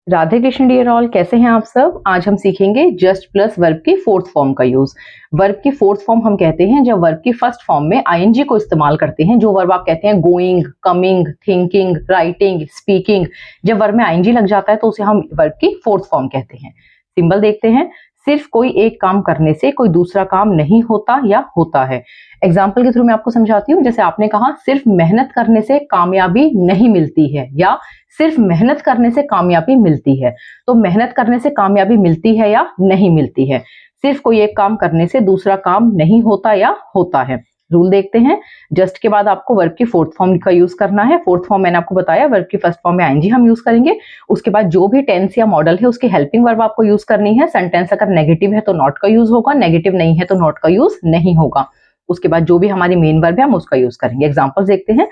Radhe Krishna dear all, कैसे हैं आप सब। आज हम सीखेंगे जस्ट प्लस वर्ब की फोर्थ फॉर्म का यूज। वर्ब की फोर्थ फॉर्म हम कहते हैं जब वर्ब की फर्स्ट फॉर्म में आईएनजी को इस्तेमाल करते हैं। जो वर्ब आप कहते हैं going, coming, thinking, writing, speaking, जब वर्ब में आईएनजी लग जाता है तो उसे हम वर्ब की फोर्थ फॉर्म कहते हैं। सिंबल देखते हैं। सिर्फ कोई एक काम करने से कोई दूसरा काम नहीं होता या होता है। एग्जाम्पल के थ्रू मैं आपको समझाती हूँ। जैसे आपने कहा सिर्फ मेहनत करने से कामयाबी नहीं मिलती है, या सिर्फ मेहनत करने से कामयाबी मिलती है। तो मेहनत करने से कामयाबी मिलती है या नहीं मिलती है। सिर्फ कोई एक काम करने से दूसरा काम नहीं होता या होता है। रूल देखते हैं। जस्ट के बाद आपको वर्ब की फोर्थ फॉर्म का यूज करना है। फोर्थ फॉर्म मैंने आपको बताया, वर्ब की फर्स्ट फॉर्म में आईएनजी हम यूज करेंगे। उसके बाद जो भी टेंस या मॉडल है उसकी हेल्पिंग वर्ब आपको यूज करनी है। सेंटेंस अगर नेगेटिव है तो नॉट का यूज होगा, नेगेटिव नहीं है तो नॉट का यूज नहीं होगा। उसके बाद जो भी हमारी मेन वर्ब है हम उसका यूज करेंगे। एग्जाम्पल देखते हैं।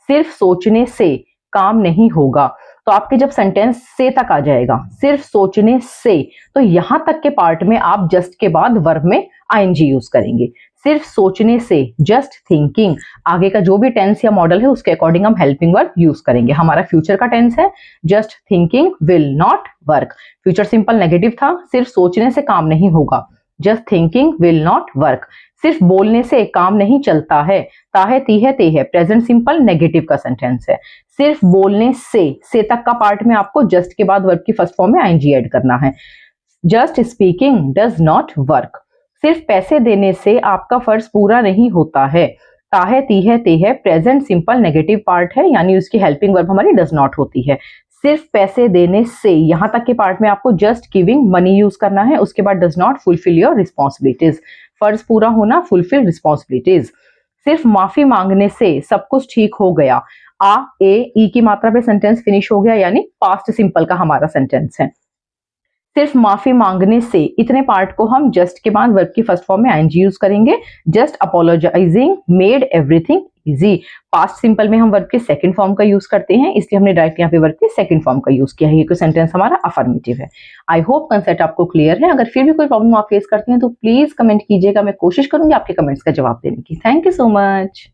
सिर्फ सोचने से काम नहीं होगा। तो आपके जब सेंटेंस से तक आ जाएगा, सिर्फ सोचने से, तो यहां तक के पार्ट में आप जस्ट के बाद वर्ब में आईएनजी यूज करेंगे। सिर्फ सोचने से, जस्ट थिंकिंग, आगे का जो भी टेंस या मॉडल है उसके अकॉर्डिंग हम हेल्पिंग वर्ब यूज करेंगे। हमारा फ्यूचर का टेंस है just thinking will not work. Future simple negative था, सिर्फ सोचने से काम नहीं होगा, just thinking will not work. सिर्फ बोलने से काम नहीं चलता है, ताहे तीहे ते है, प्रेजेंट सिंपल नेगेटिव का सेंटेंस है। सिर्फ बोलने से तक का पार्ट में आपको जस्ट के बाद वर्ब की फर्स्ट फॉर्म में आईएनजी ऐड करना है। Just speaking does not work. सिर्फ पैसे देने से आपका फर्ज पूरा नहीं होता है, ताहे तीहे ते है, प्रेजेंट सिंपल नेगेटिव पार्ट है, यानी उसकी हेल्पिंग वर्ब हमारी डज नॉट होती है। सिर्फ पैसे देने से, यहां तक के पार्ट में आपको जस्ट गिविंग मनी यूज करना है। उसके बाद does not fulfil your responsibilities, फर्ज पूरा होना, फुलफिल रिस्पॉन्सिबिलिटीज। सिर्फ माफी मांगने से सब कुछ ठीक हो गया। आ ए ई की मात्रा पे सेंटेंस फिनिश हो गया, यानी पास्ट सिंपल का हमारा सेंटेंस है। सिर्फ माफी मांगने से, इतने पार्ट को हम जस्ट के बाद वर्ब की फर्स्ट फॉर्म में आईएनजी यूज करेंगे। Just apologising made everything easy. Past simple में हम वर्ब के सेकंड फॉर्म का यूज करते हैं, इसलिए हमने डायरेक्ट यहाँ पे वर्ब के सेकंड फॉर्म का यूज किया है। ये सेंटेंस हमारा अफर्मेटिव है। आई होप कंसेप्ट आपको क्लियर है। अगर फिर भी कोई प्रॉब्लम आप फेस करते हैं तो प्लीज कमेंट कीजिएगा, मैं कोशिश करूंगी आपके कमेंट्स का जवाब देने की। Thank you so much.